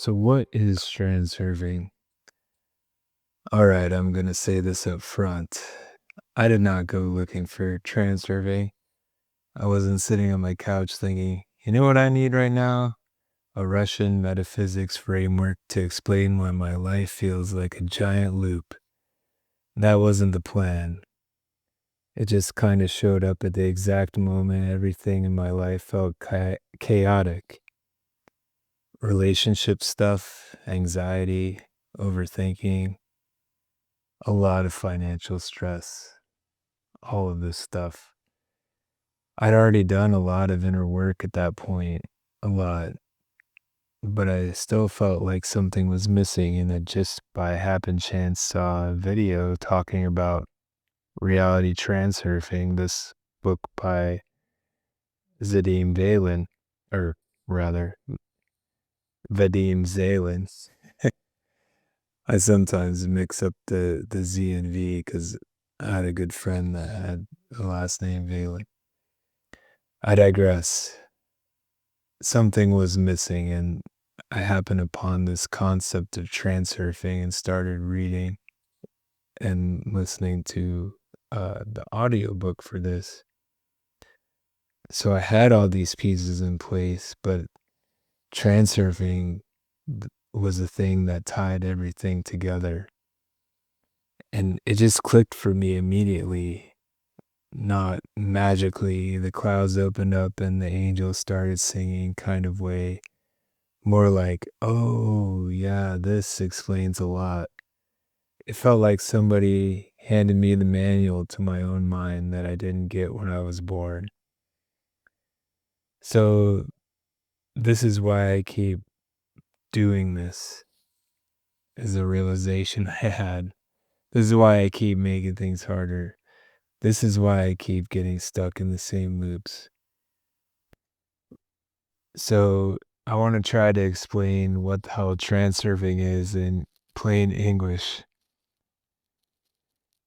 So, what is transurfing? All right, I'm going to say this up front. I did not go looking for transurfing. I wasn't sitting on my couch thinking, you know what I need right now? A Russian metaphysics framework to explain why my life feels like a giant loop. That wasn't the plan. It just kind of showed up at the exact moment everything in my life felt chaotic. Relationship stuff, anxiety, overthinking, a lot of financial stress, all of this stuff. I'd already done a lot of inner work at that point, a lot, but I still felt like something was missing. And I just by happen chance saw a video talking about reality transurfing, this book by Zadim Valen, or rather, Vadim Zalen. I sometimes mix up the Z and V because I had a good friend that had the last name Valen. I digress. Something was missing, and I happened upon this concept of transurfing and started reading and listening to the audiobook for this. So I had all these pieces in place, but transurfing was a thing that tied everything together. And it just clicked for me immediately, not magically. The clouds opened up and the angels started singing kind of way. More like, oh, yeah, this explains a lot. It felt like somebody handed me the manual to my own mind that I didn't get when I was born. So, this is why I keep doing this, is a realization I had. This is why I keep making things harder. This is why I keep getting stuck in the same loops. So, I want to try to explain what the hell transurfing is in plain English.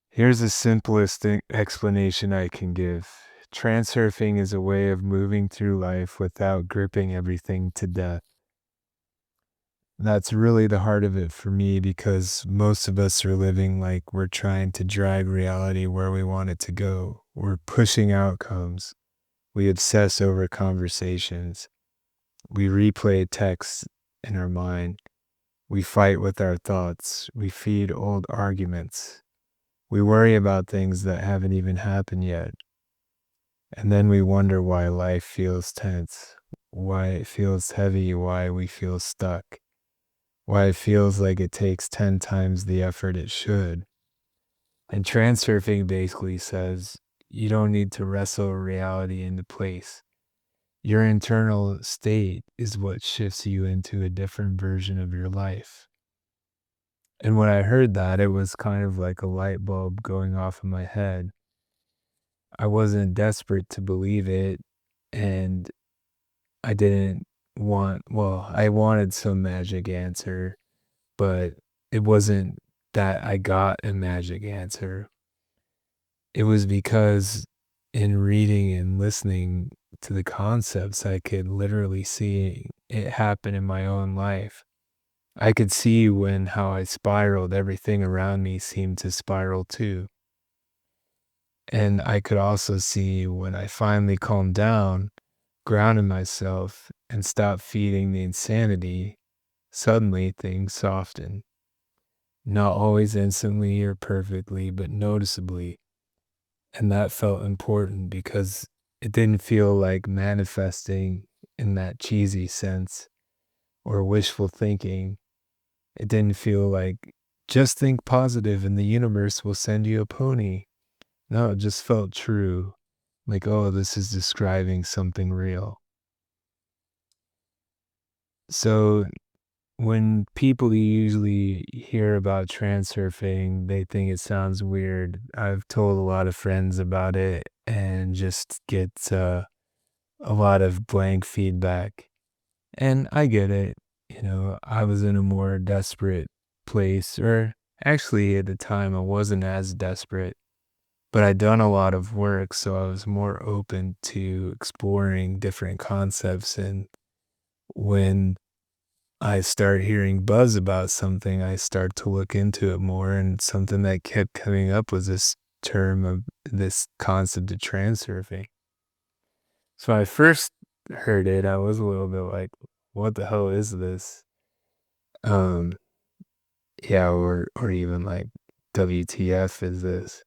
Here's the simplest explanation I can give. Transurfing is a way of moving through life without gripping everything to death. That's really the heart of it for me because most of us are living like we're trying to drag reality where we want it to go. We're pushing outcomes. We obsess over conversations. We replay texts in our mind. We fight with our thoughts. We feed old arguments. We worry about things that haven't even happened yet. And then we wonder why life feels tense, why it feels heavy, why we feel stuck, why it feels like it takes 10 times the effort it should. And transurfing basically says you don't need to wrestle reality into place. Your internal state is what shifts you into a different version of your life. And when I heard that, it was kind of like a light bulb going off in my head. I wasn't desperate to believe it, and I didn't I wanted some magic answer, but it wasn't that I got a magic answer. It was because in reading and listening to the concepts, I could literally see it happen in my own life. I could see when how I spiraled, everything around me seemed to spiral too. And I could also see when I finally calmed down, grounded myself, and stopped feeding the insanity, suddenly things softened. Not always instantly or perfectly, but noticeably. And that felt important because it didn't feel like manifesting in that cheesy sense or wishful thinking. It didn't feel like just think positive and the universe will send you a pony. No, it just felt true. Like, oh, this is describing something real. So when people usually hear about transurfing, they think it sounds weird. I've told a lot of friends about it and just get a lot of blank feedback. And I get it. I was in a more desperate place, or actually at the time I wasn't as desperate, but I'd done a lot of work, so I was more open to exploring different concepts. And when I start hearing buzz about something, I start to look into it more, and something that kept coming up was this term of this concept of transurfing. So I first heard it, I was a little bit like, "What the hell is this?" Um, yeah, or even like, "WTF is this?"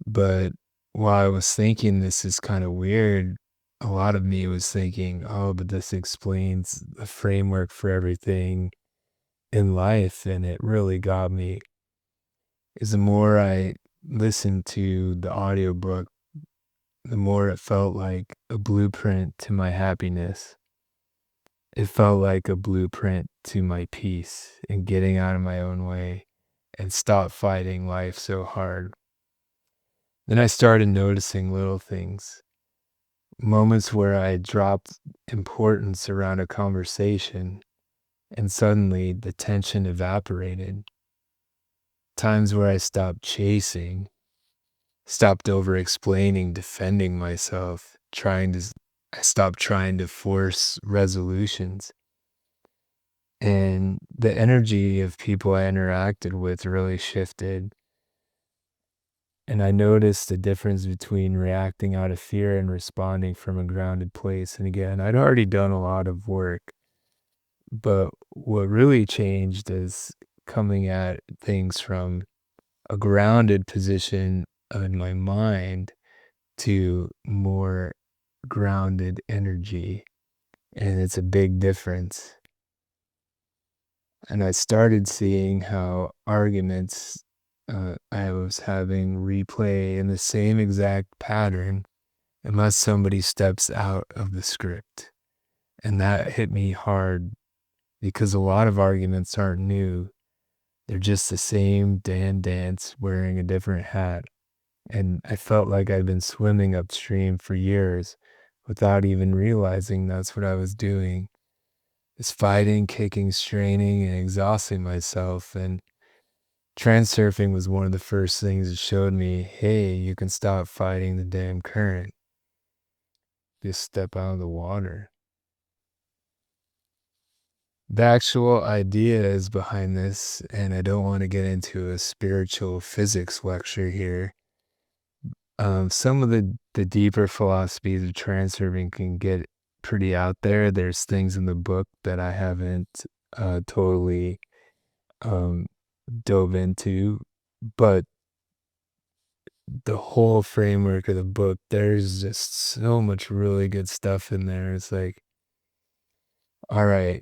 But while I was thinking this is kinda weird, a lot of me was thinking, "Oh, but this explains the framework for everything in life," and it really got me. Is the more I listened to the audiobook, the more it felt like a blueprint to my happiness. It felt like a blueprint to my peace and getting out of my own way and stop fighting life so hard. Then I started noticing little things, moments where I dropped importance around a conversation and suddenly the tension evaporated. Times where I stopped chasing, stopped over explaining, defending myself, I stopped trying to force resolutions. And the energy of people I interacted with really shifted. And I noticed the difference between reacting out of fear and responding from a grounded place. And again, I'd already done a lot of work, but what really changed is coming at things from a grounded position in my mind to more grounded energy. And it's a big difference. And I started seeing how arguments I was having replay in the same exact pattern unless somebody steps out of the script. And that hit me hard because a lot of arguments aren't new. They're just the same Dan dance wearing a different hat. And I felt like I'd been swimming upstream for years without even realizing that's what I was doing. Is fighting, kicking, straining, and exhausting myself. And transurfing was one of the first things that showed me, hey, you can stop fighting the damn current. Just step out of the water. The actual idea is behind this, and I don't want to get into a spiritual physics lecture here. Some of the deeper philosophies of transurfing can get pretty out there. There's things in the book that I haven't totally um, dove into, but the whole framework of the book, there's just so much really good stuff in there. It's like, all right,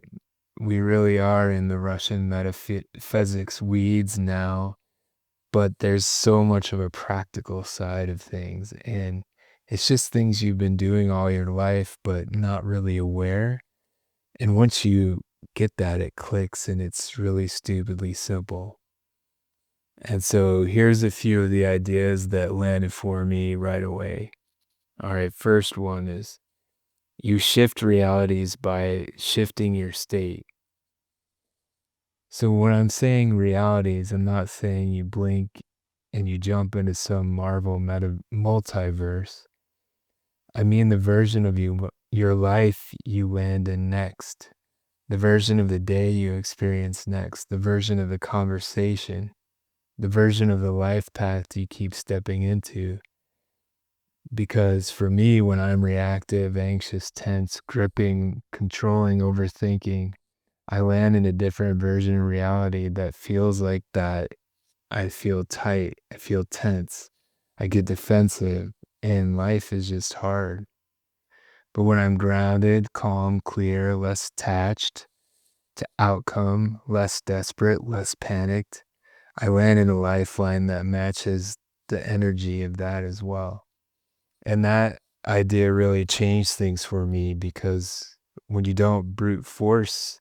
we really are in the Russian metaphysics weeds now, but there's so much of a practical side of things. And it's just things you've been doing all your life, but not really aware. And once you get that, it clicks and it's really stupidly simple. And so here's a few of the ideas that landed for me right away. All right, first one is you shift realities by shifting your state. So when I'm saying realities, I'm not saying you blink and you jump into some Marvel multiverse. I mean the version of your life you land in next, the version of the day you experience next, the version of the conversation, the version of the life path you keep stepping into. Because for me, when I'm reactive, anxious, tense, gripping, controlling, overthinking, I land in a different version of reality that feels like that. I feel tight. I feel tense. I get defensive, and life is just hard. But when I'm grounded, calm, clear, less attached to outcome, less desperate, less panicked, I land in a lifeline that matches the energy of that as well. And that idea really changed things for me because when you don't brute force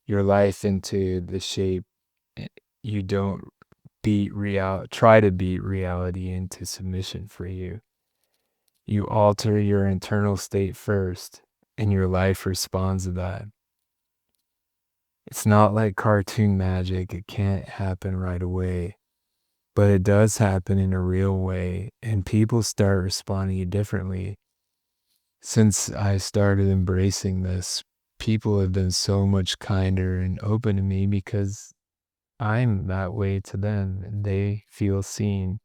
your life into the shape, eh, you don't try to beat reality into submission for you. You alter your internal state first, and your life responds to that. It's not like cartoon magic, it can't happen right away, but it does happen in a real way, and people start responding differently. Since I started embracing this people have been so much kinder and open to me because I'm that way to them and they feel seen.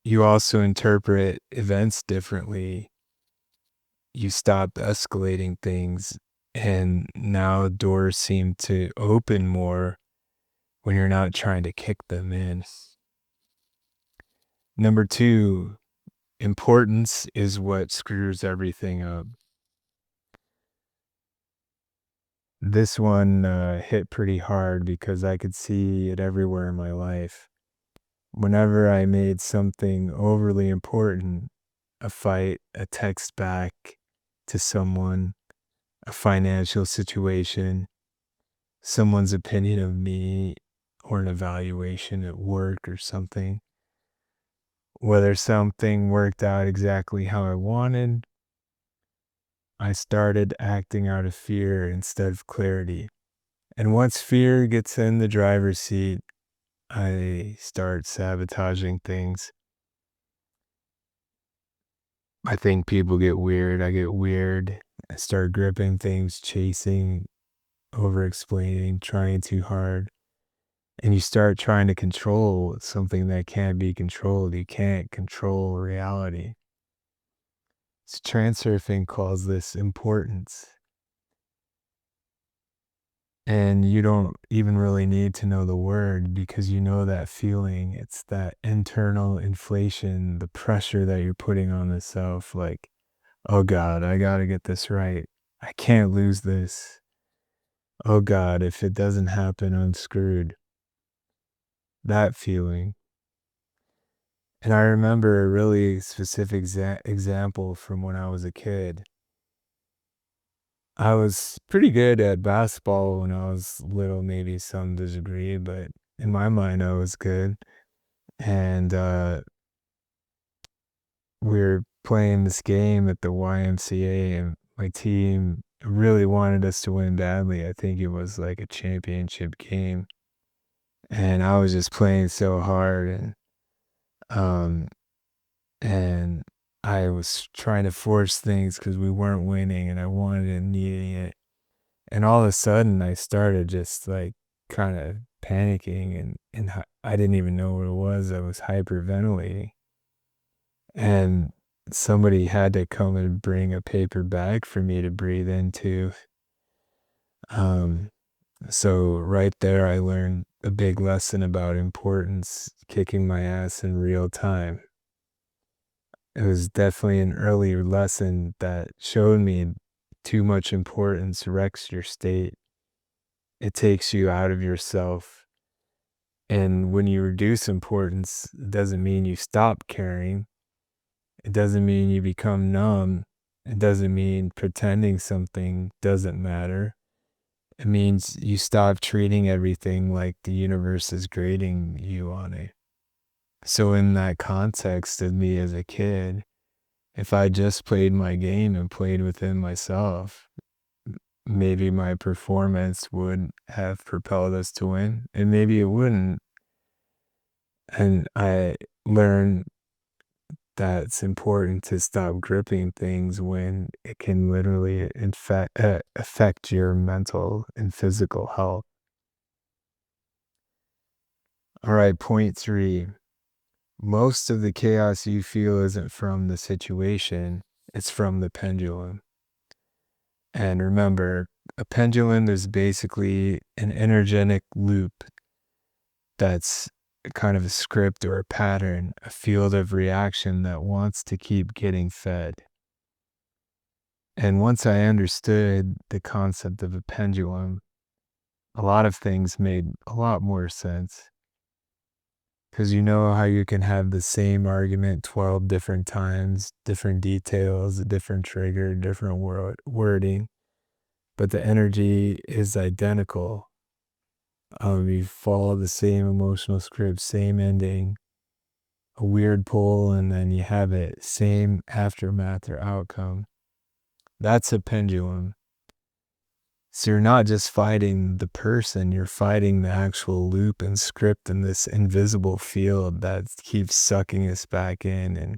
You also interpret events differently. You stop escalating things, and now doors seem to open more when you're not trying to kick them in. Number two, importance is what screws everything up. This one hit pretty hard because I could see it everywhere in my life. Whenever I made something overly important, a fight, a text back to someone, a financial situation, someone's opinion of me, or an evaluation at work or something, whether something worked out exactly how I wanted, I started acting out of fear instead of clarity. And once fear gets in the driver's seat, I start sabotaging things. I think people get weird. I get weird. I start gripping things, chasing, over explaining, trying too hard. And you start trying to control something that can't be controlled. You can't control reality. So Transurfing calls this importance. And you don't even really need to know the word because you know that feeling. It's that internal inflation, the pressure that you're putting on the self. Like, oh God, I got to get this right. I can't lose this. Oh God, if it doesn't happen, I'm screwed. That feeling. And I remember a really specific example from when I was a kid. I was pretty good at basketball when I was little, maybe some degree, but in my mind, I was good. And we were playing this game at the YMCA, and my team really wanted us to win badly. I think it was like a championship game. And I was just playing so hard, um, and I was trying to force things because we weren't winning, and I wanted and needing it. And all of a sudden, I started just like kind of panicking, and I didn't even know what it was. I was hyperventilating, and somebody had to come and bring a paper bag for me to breathe into. Um, so right there, I learned a big lesson about importance, kicking my ass in real time. It was definitely an early lesson that showed me too much importance wrecks your state. It takes you out of yourself. And when you reduce importance, it doesn't mean you stop caring. It doesn't mean you become numb. It doesn't mean pretending something doesn't matter. It means you stop treating everything like the universe is grading you on it. So in that context of me as a kid, if I just played my game and played within myself, maybe my performance would have propelled us to win, and maybe it wouldn't. And I learned that it's important to stop gripping things when it can literally affect your mental and physical health. All right, point three. Most of the chaos you feel isn't from the situation, it's from the pendulum. And remember, a pendulum is basically an energetic loop that's kind of a script or a pattern, a field of reaction that wants to keep getting fed. And once I understood the concept of a pendulum, a lot of things made a lot more sense. Because you know how you can have the same argument 12 different times, different details, a different trigger, different wording, but the energy is identical. You follow the same emotional script, same ending, a weird pull, and then you have it, same aftermath or outcome. That's a pendulum. So you're not just fighting the person, you're fighting the actual loop and script in this invisible field that keeps sucking us back in,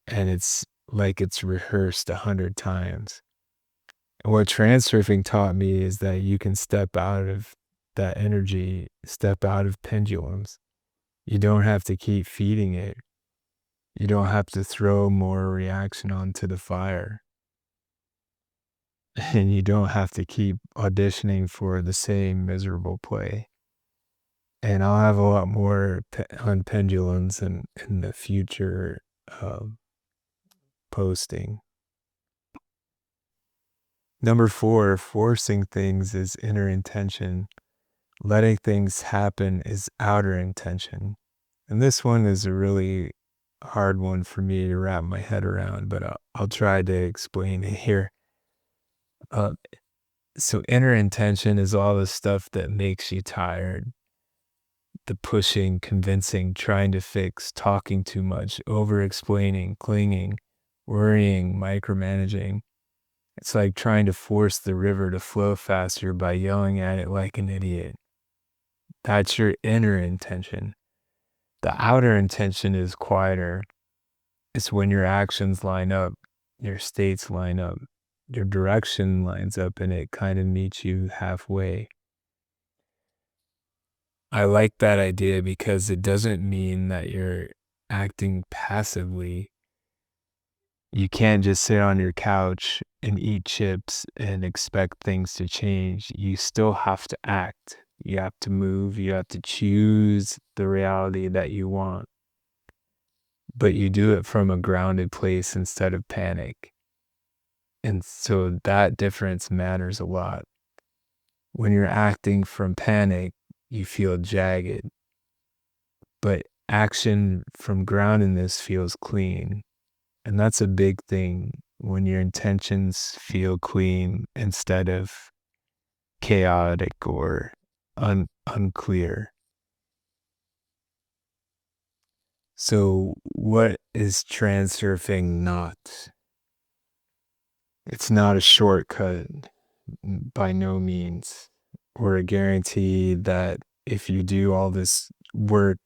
and it's like it's rehearsed 100 times. And what transurfing taught me is that you can step out of that energy, step out of pendulums. You don't have to keep feeding it. You don't have to throw more reaction onto the fire. And you don't have to keep auditioning for the same miserable play. And I'll have a lot more on pendulums in the future um, posting. Number 4, forcing things is inner intention. Letting things happen is outer intention. And this one is a really hard one for me to wrap my head around, but I'll try to explain it here. Uh, so, inner intention is all the stuff that makes you tired, the pushing, convincing, trying to fix, talking too much, over explaining, clinging, worrying, micromanaging. It's like trying to force the river to flow faster by yelling at it like an idiot. That's your inner intention. The outer intention is quieter. It's when your actions line up, your states line up, your direction lines up, and it kind of meets you halfway. I like that idea because it doesn't mean that you're acting passively. You can't just sit on your couch and eat chips and expect things to change. You still have to act. You have to move. You have to choose the reality that you want, but you do it from a grounded place instead of panic. And so that difference matters a lot. When you're acting from panic, you feel jagged, but action from groundedness feels clean. And that's a big thing when your intentions feel clean instead of chaotic or unclear. So, what is transurfing not? It's not a shortcut by no means, or a guarantee that if you do all this work,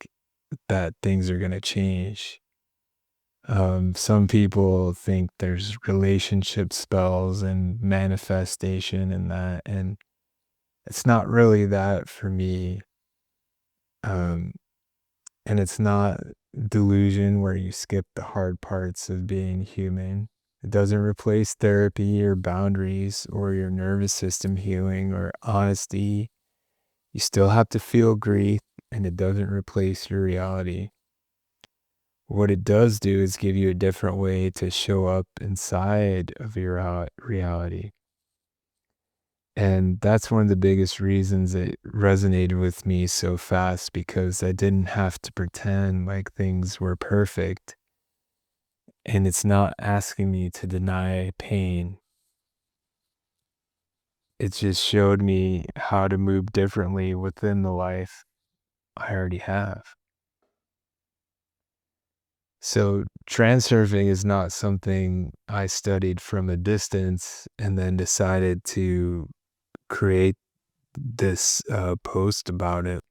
that things are going to change. Some people think there's relationship spells and manifestation and that, and it's not really that for me. Um, and it's not delusion where you skip the hard parts of being human. It doesn't replace therapy or boundaries or your nervous system healing or honesty. You still have to feel grief, and it doesn't replace your reality. What it does do is give you a different way to show up inside of your reality. And that's one of the biggest reasons it resonated with me so fast because I didn't have to pretend like things were perfect. And it's not asking me to deny pain. It just showed me how to move differently within the life I already have. So, transurfing is not something I studied from a distance and then decided to create this post about it.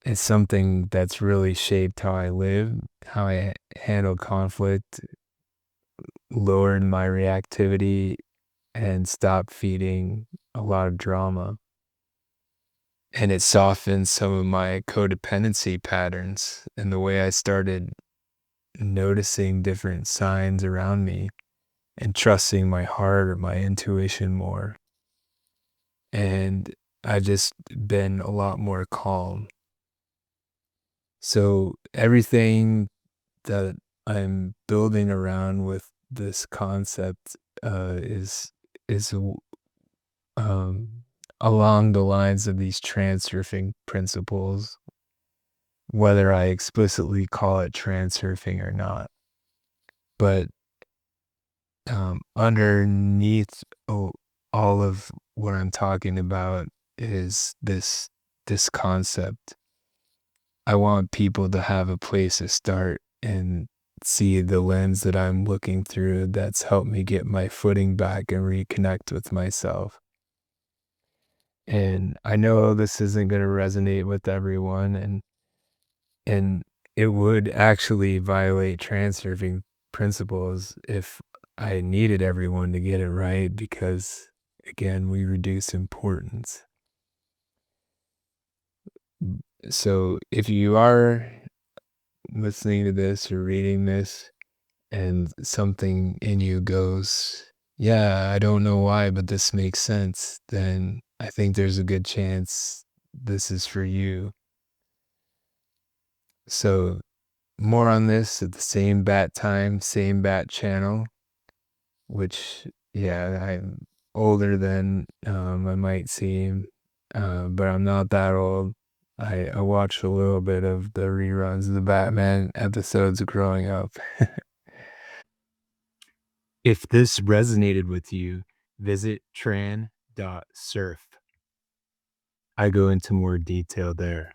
It's something that's really shaped how I live, how I handle conflict, lowered my reactivity, and stopped feeding a lot of drama. And it softened some of my codependency patterns and the way I started noticing different signs around me and trusting my heart or my intuition more. And I just been a lot more calm. So everything that I'm building around with this concept is um, along the lines of these transurfing principles, whether I explicitly call it transurfing or not. But underneath all of what I'm talking about is this concept. I want people to have a place to start and see the lens that I'm looking through that's helped me get my footing back and reconnect with myself. And I know this isn't going to resonate with everyone, and it would actually violate transurfing principles if I needed everyone to get it right because, again, we reduce importance. So if you are listening to this or reading this and something in you goes, yeah, I don't know why, but this makes sense, then I think there's a good chance this is for you. So more on this at the same bat time, same bat channel, which, yeah, I'm older than I might seem, but I'm not that old. I watched a little bit of the reruns of the Batman episodes growing up. If this resonated with you, visit tran.surf. I go into more detail there.